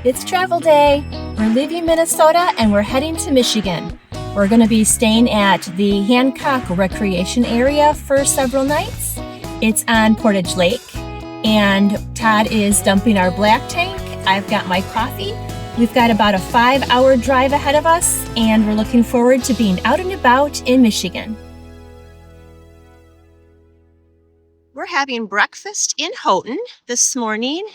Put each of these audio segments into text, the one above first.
It's travel day. We're leaving Minnesota and we're heading to Michigan. We're going to be staying at the Hancock Recreation Area for several nights. It's on Portage Lake, and Todd is dumping our black tank. I've got my coffee. We've got about a 5-hour drive ahead of us, and we're looking forward to being out and about in Michigan. We're having breakfast in Houghton this morning.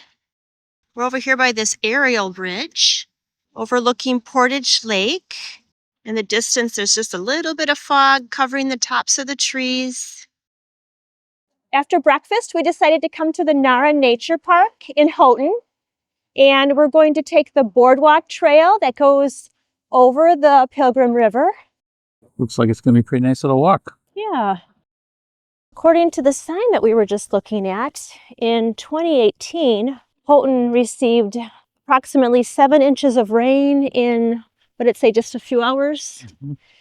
We're over here by this aerial bridge overlooking Portage Lake. In the distance, there's just a little bit of fog covering the tops of the trees. After breakfast, we decided to come to the Nara Nature Park in Houghton. And we're going to take the boardwalk trail that goes over the Pilgrim River. Looks like it's going to be a pretty nice little walk. Yeah. According to the sign that we were just looking at, in 2018, Houghton received approximately 7 inches of rain in, what did it say, just a few hours,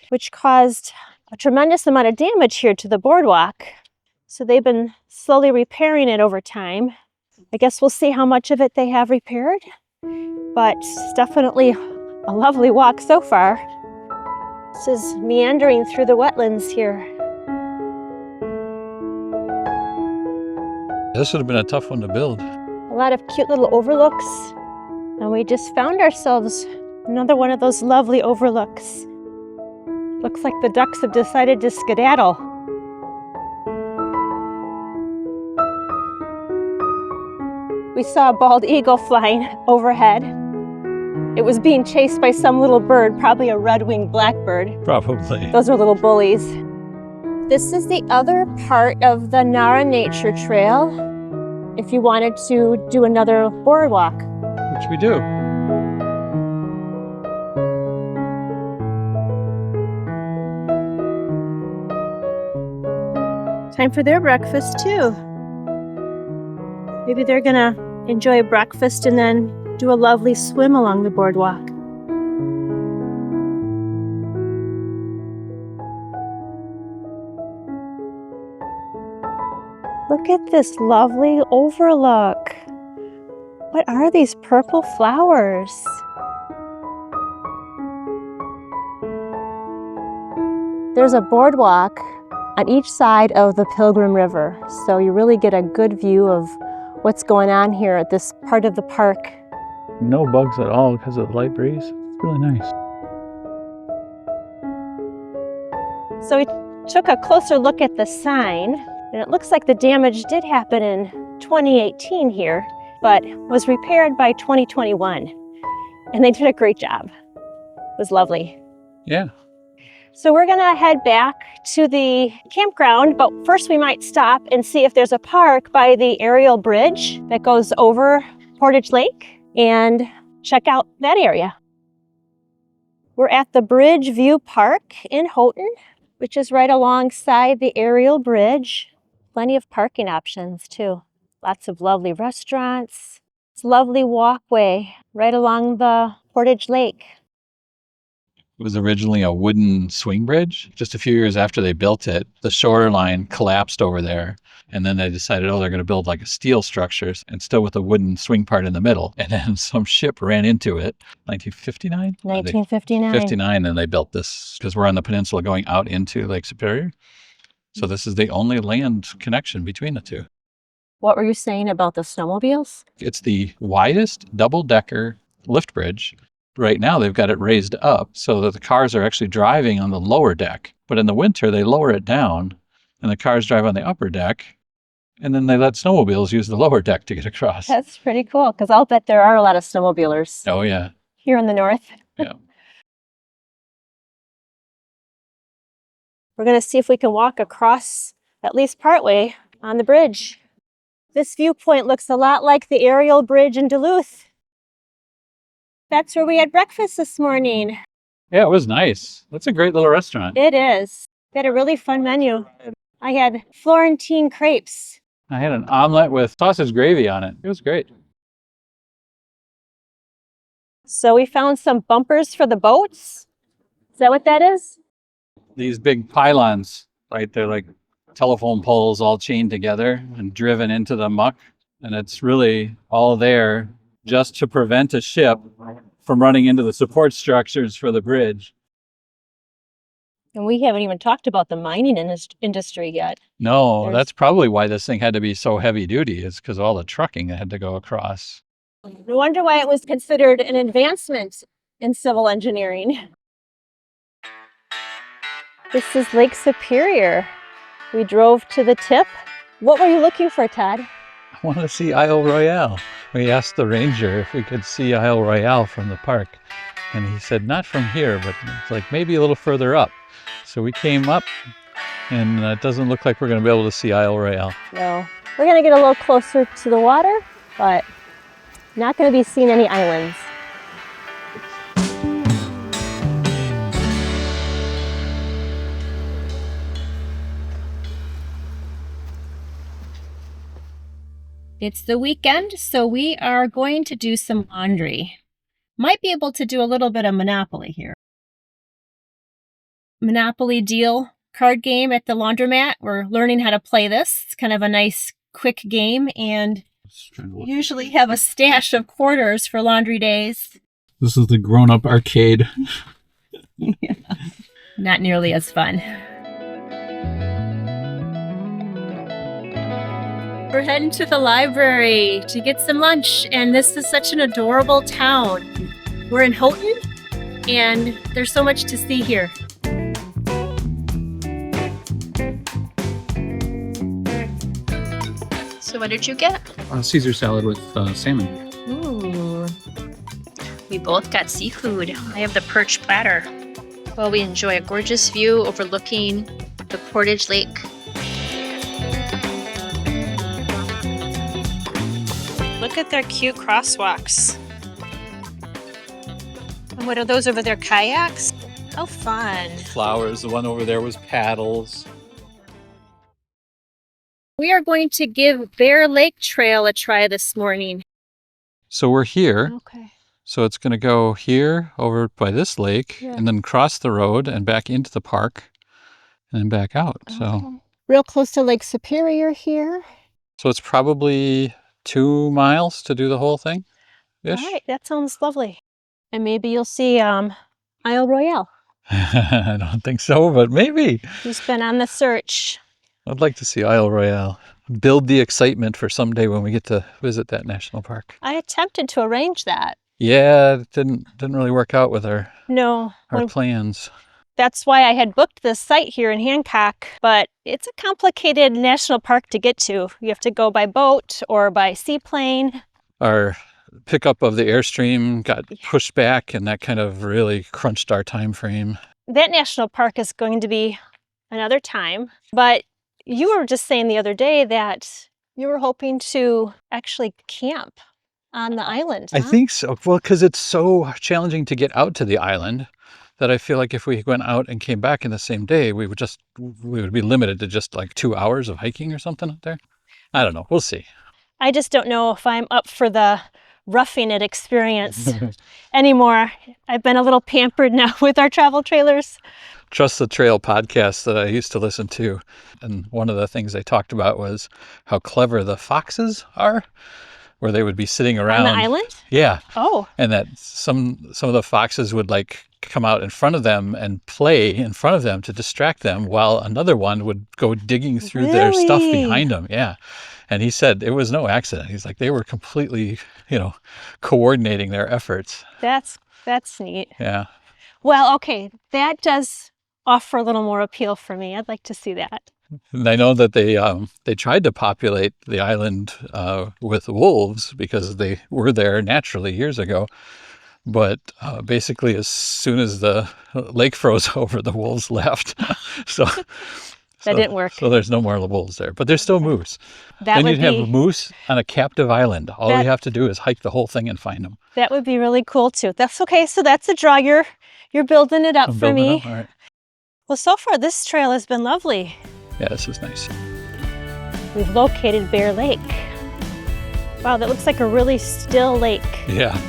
which caused a tremendous amount of damage here to the boardwalk. So they've been slowly repairing it over time. I guess we'll see how much of it they have repaired, but it's definitely a lovely walk so far. This is meandering through the wetlands here. This would have been a tough one to build. A lot of cute little overlooks, and we just found ourselves another one of those lovely overlooks. Looks like the ducks have decided to skedaddle. We saw a bald eagle flying overhead. It was being chased by some little bird, probably a red-winged blackbird. Probably. Those are little bullies. This is the other part of the Nara Nature Trail, if you wanted to do another boardwalk. Which we do. Time for their breakfast, too. Maybe they're gonna enjoy breakfast and then do a lovely swim along the boardwalk. Look at this lovely overlook. What are these purple flowers? There's a boardwalk on each side of the Pilgrim River, so you really get a good view of what's going on here at this part of the park. No bugs at all because of the light breeze. It's really nice. So we took a closer look at the sign, and it looks like the damage did happen in 2018 here, but was repaired by 2021. And they did a great job. It was lovely. Yeah. So we're gonna head back to the campground, but first we might stop and see if there's a park by the aerial bridge that goes over Portage Lake and check out that area. We're at the Bridge View Park in Houghton, which is right alongside the aerial bridge. Plenty of parking options too. Lots of lovely restaurants. It's a lovely walkway right along the Portage Lake. It was originally a wooden swing bridge. Just a few years after they built it, the shoreline collapsed over there. And then they decided, they're going to build like a steel structure and still with a wooden swing part in the middle. And then some ship ran into it. 1959? 1959. 59, and they built this because we're on the peninsula going out into Lake Superior. So this is the only land connection between the two. What were you saying about the snowmobiles? It's the widest double-decker lift bridge. Right now, they've got it raised up so that the cars are actually driving on the lower deck. But in the winter, they lower it down, and the cars drive on the upper deck, and then they let snowmobiles use the lower deck to get across. That's pretty cool, because I'll bet there are a lot of snowmobilers. Oh, yeah. Here in the north. Yeah. We're going to see if we can walk across at least partway on the bridge. This viewpoint looks a lot like the aerial bridge in Duluth. That's where we had breakfast this morning. Yeah, it was nice. That's a great little restaurant. It is. They had a really fun menu. I had Florentine crepes. I had an omelet with sausage gravy on it. It was great. So we found some bumpers for the boats. Is that what that is? These big pylons, right? They're like telephone poles all chained together and driven into the muck. And it's really all there just to prevent a ship from running into the support structures for the bridge. And we haven't even talked about the mining industry yet. No, that's probably why this thing had to be so heavy duty, is because all the trucking that had to go across. No wonder why it was considered an advancement in civil engineering. This is Lake Superior. We drove to the tip. What were you looking for, Todd? I want to see Isle Royale. We asked the ranger if we could see Isle Royale from the park. And he said, not from here, but it's like maybe a little further up. So we came up, and it doesn't look like we're going to be able to see Isle Royale. No. We're going to get a little closer to the water, but not going to be seeing any islands. It's the weekend, so we are going to do some laundry. Might be able to do a little bit of Monopoly here. Monopoly deal card game at the laundromat. We're learning how to play this. It's kind of a nice, quick game, and usually have a stash of quarters for laundry days. This is the grown-up arcade. Yeah. Not nearly as fun. We're heading to the library to get some lunch, and this is such an adorable town. We're in Houghton, and there's so much to see here. So what did you get? Caesar salad with salmon. Ooh. We both got seafood. I have the perch platter. While we enjoy a gorgeous view overlooking the Portage Lake. Look at their cute crosswalks. And what are those over there, kayaks? How fun. Flowers. The one over there was paddles. We are going to give Bear Lake Trail a try this morning. So we're here. Okay. So it's going to go here over by this lake, Yeah. and then cross the road and back into the park and then back out. So Real close to Lake Superior here. So it's probably 2 miles to do the whole thing. All right, that sounds lovely. And maybe you'll see Isle Royale. I don't think so, but maybe. He's been on the search. I'd like to see Isle Royale. Build the excitement for someday when we get to visit that national park. I attempted to arrange that. Yeah, it didn't really work out with our plans. That's why I had booked this site here in Hancock, but it's a complicated national park to get to. You have to go by boat or by seaplane. Our pickup of the Airstream got pushed back, and that kind of really crunched our time frame. That national park is going to be another time, but you were just saying the other day that you were hoping to actually camp on the island. Huh? I think so. Well, because it's so challenging to get out to the island that I feel like if we went out and came back in the same day, we would be limited to just like 2 hours of hiking or something out there. I don't know. We'll see. I just don't know if I'm up for the roughing it experience anymore. I've been a little pampered now with our travel trailers. Trust the Trail podcast that I used to listen to. And one of the things they talked about was how clever the foxes are, where they would be sitting around. On the island? Yeah. Oh. And that some of the foxes would like come out in front of them and play in front of them to distract them, while another one would go digging through their stuff behind them. Yeah. And he said it was no accident. He's like, they were completely, coordinating their efforts. That's neat. Yeah. Well, okay. That does offer a little more appeal for me. I'd like to see that. And I know that they tried to populate the island with wolves because they were there naturally years ago. But basically, as soon as the lake froze over, the wolves left. So that didn't work. So there's no more wolves there, but there's still moose. Then you'd have moose on a captive island. All we have to do is hike the whole thing and find them. That would be really cool too. That's okay. So that's a draw. You're building it up for me. All right. Well, so far this trail has been lovely. Yeah, this is nice. We've located Bear Lake. Wow, that looks like a really still lake. Yeah.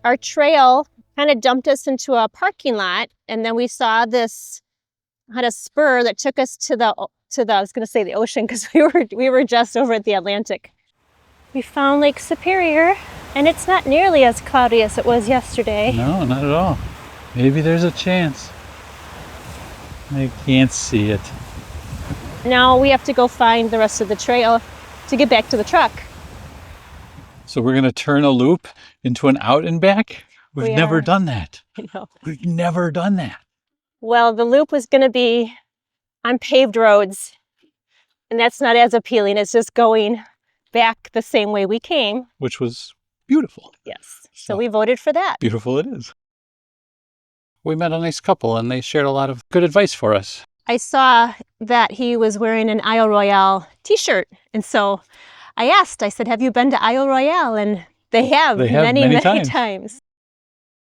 Our trail kind of dumped us into a parking lot, and then we saw this, had a spur that took us to the I was going to say the ocean, because we were just over at the Atlantic. We found Lake Superior, and it's not nearly as cloudy as it was yesterday. No, not at all. Maybe there's a chance. I can't see it. Now we have to go find the rest of the trail to get back to the truck. So we're going to turn a loop into an out and back? We've never done that. I know. We've never done that. Well, the loop was going to be on paved roads, and that's not as appealing as just going back the same way we came. Which was beautiful. Yes. So we voted for that. Beautiful it is. We met a nice couple, and they shared a lot of good advice for us. I saw that he was wearing an Isle Royale t-shirt, and so I asked, I said, have you been to Isle Royale? And they have many times.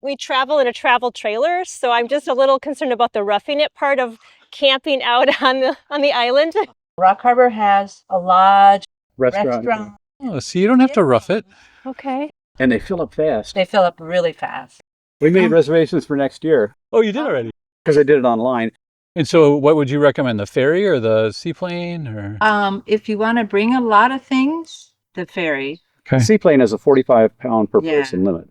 We travel in a travel trailer, so I'm just a little concerned about the roughing it part of camping out on the island. Rock Harbor has a large restaurant. Oh, so you don't have to rough it. Okay. And they fill up fast. They fill up really fast. We made reservations for next year. Oh, you did already? Because I did it online. And so what would you recommend, the ferry or the seaplane? Or If you want to bring a lot of things, the ferry. Okay. Seaplane has a 45-pound per person limit.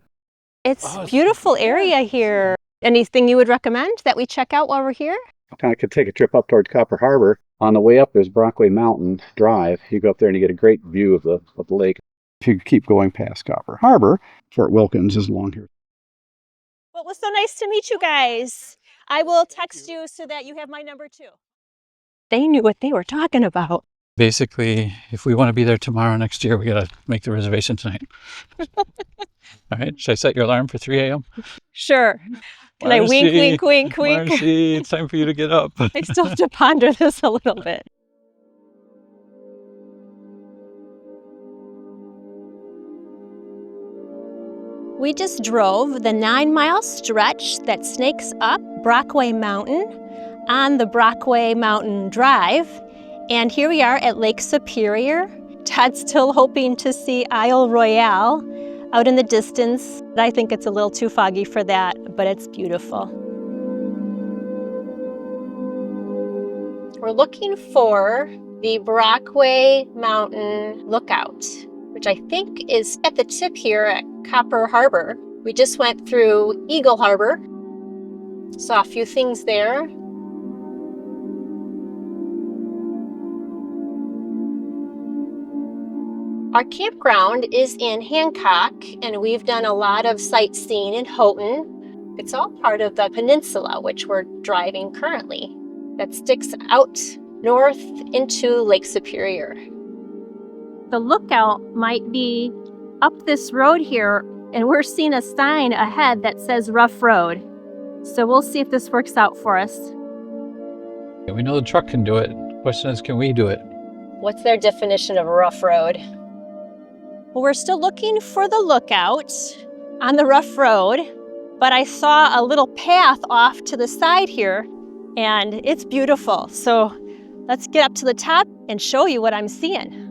It's a beautiful area here. Anything you would recommend that we check out while we're here? Kind of could take a trip up towards Copper Harbor. On the way up, there's Brockway Mountain Drive. You go up there and you get a great view of the lake. If you keep going past Copper Harbor, Fort Wilkins is along here. Well, it was so nice to meet you guys. I will text you so that you have my number too. They knew what they were talking about. basically, if we want to be there tomorrow next year, we got to make the reservation tonight. All right. Should I set your alarm for 3 a.m.? Sure. Can I wink, wink? Marcy, it's time for you to get up. I still have to ponder this a little bit. We just drove the 9-mile stretch that snakes up Brockway Mountain on the Brockway Mountain Drive. And here we are at Lake Superior. Todd's still hoping to see Isle Royale out in the distance. I think it's a little too foggy for that, but it's beautiful. We're looking for the Brockway Mountain Lookout, which I think is at the tip here at Copper Harbor. We just went through Eagle Harbor, saw a few things there. Our campground is in Hancock, and we've done a lot of sightseeing in Houghton. It's all part of the peninsula, which we're driving currently, that sticks out north into Lake Superior. The lookout might be up this road here, and we're seeing a sign ahead that says rough road. So we'll see if this works out for us. We know the truck can do it. Question is, can we do it? What's their definition of a rough road? Well, we're still looking for the lookout on the rough road, but I saw a little path off to the side here, and it's beautiful. So let's get up to the top and show you what I'm seeing.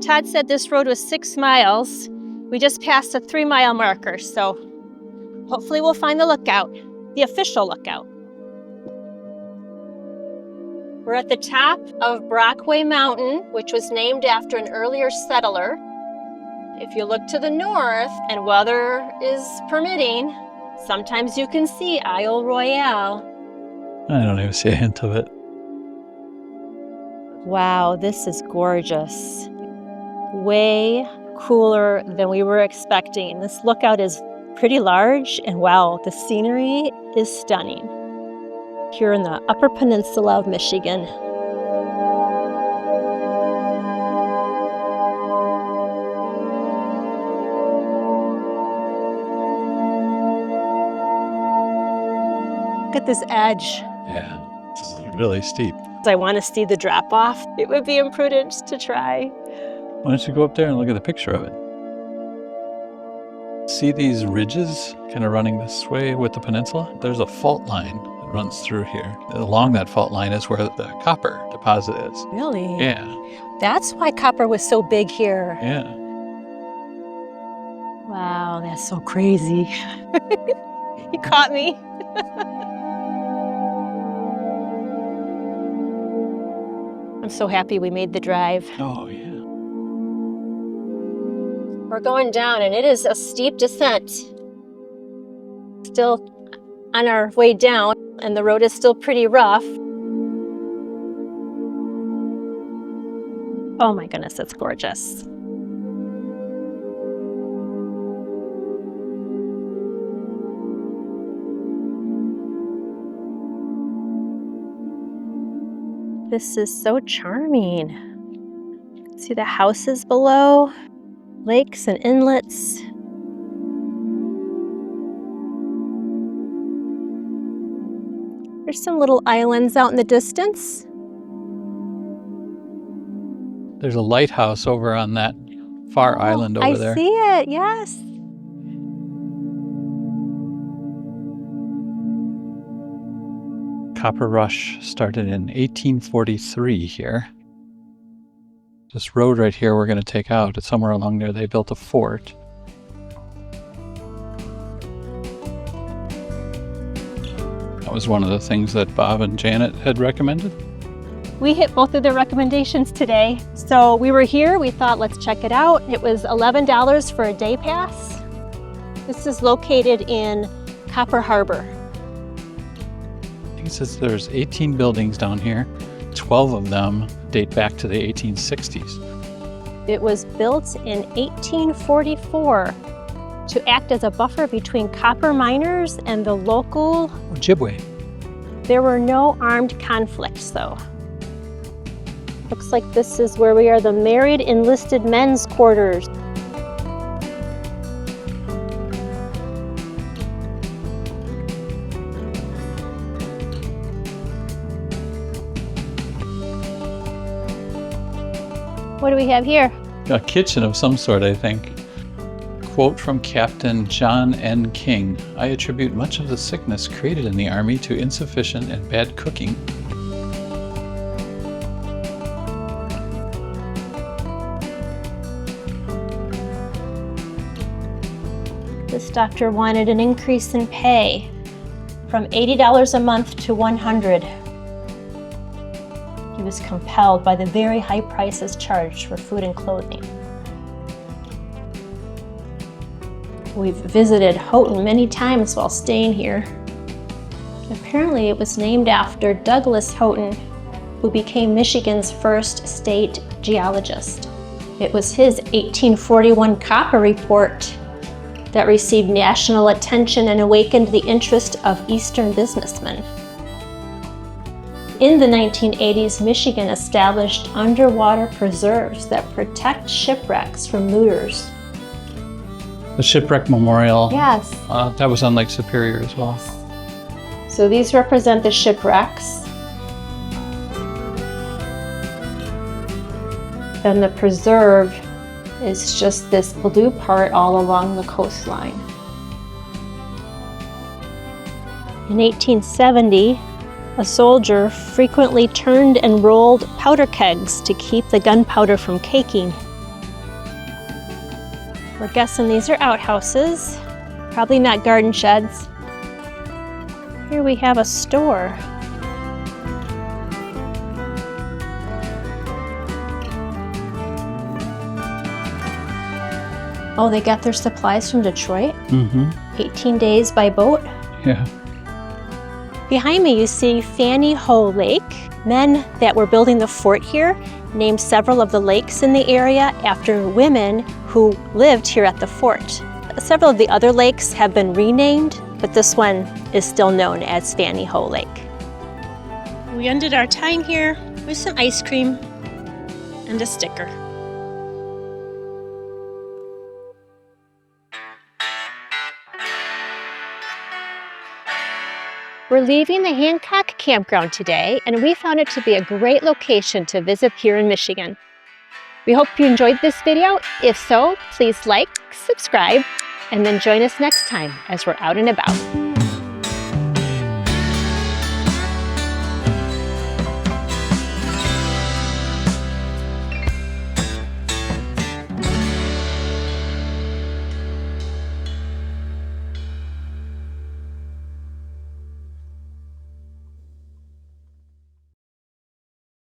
Todd said this road was 6 miles. We just passed a 3-mile marker, so hopefully we'll find the lookout, the official lookout. We're at the top of Brockway Mountain, which was named after an earlier settler. If you look to the north and weather is permitting, sometimes you can see Isle Royale. I don't even see a hint of it. Wow, this is gorgeous. Way cooler than we were expecting. This lookout is pretty large, and wow, the scenery is stunning. Here in the Upper Peninsula of Michigan. Look at this edge. Yeah, it's really steep. I want to see the drop off. It would be imprudent to try. Why don't you go up there and look at the picture of it? See these ridges kind of running this way with the peninsula? There's a fault line that runs through here. Along that fault line is where the copper deposit is. Really? Yeah, That's why copper was so big here. yeah. Wow, that's so crazy. You caught me. I'm so happy we made the drive. Oh, yeah. We're going down, and it is a steep descent. Still on our way down, and the road is still pretty rough. Oh my goodness, it's gorgeous. This is so charming. See the houses below, lakes and inlets. There's some little islands out in the distance. There's a lighthouse over on that far island over there. I see it, yes. Copper rush started in 1843 here. This road right here we're going to take out, it's somewhere along there they built a fort. That was one of the things that Bob and Janet had recommended. We hit both of their recommendations today. So we were here, we thought let's check it out. It was $11 for a day pass. This is located in Copper Harbor. It says there's 18 buildings down here. 12 of them date back to the 1860s. It was built in 1844 to act as a buffer between copper miners and the local. Ojibwe. There were no armed conflicts though. Looks like this is where we are, the married enlisted men's quarters. What do we have here? A kitchen of some sort, I think. Quote from Captain John N. King: "I attribute much of the sickness created in the Army to insufficient and bad cooking." This doctor wanted an increase in pay from $80 a month to $100. He was compelled by the very high prices charged for food and clothing. We've visited Houghton many times while staying here. Apparently it was named after Douglas Houghton, who became Michigan's first state geologist. It was his 1841 copper report that received national attention and awakened the interest of Eastern businessmen. In the 1980s, Michigan established underwater preserves that protect shipwrecks from looters. The Shipwreck Memorial. Yes. That was on Lake Superior as well. So these represent the shipwrecks. Then the preserve is just this blue part all along the coastline. In 1870, a soldier frequently turned and rolled powder kegs to keep the gunpowder from caking. We're guessing these are outhouses, probably not garden sheds. Here we have a store. Oh, they got their supplies from Detroit? Mm-hmm. 18 days by boat? Yeah. Behind me you see Fanny Ho Lake. Men that were building the fort here named several of the lakes in the area after women who lived here at the fort. Several of the other lakes have been renamed, but this one is still known as Fanny Ho Lake. We ended our time here with some ice cream and a sticker. We're leaving the Hancock Campground today, and we found it to be a great location to visit here in Michigan. We hope you enjoyed this video. If so, please like, subscribe, and then join us next time as we're out and about.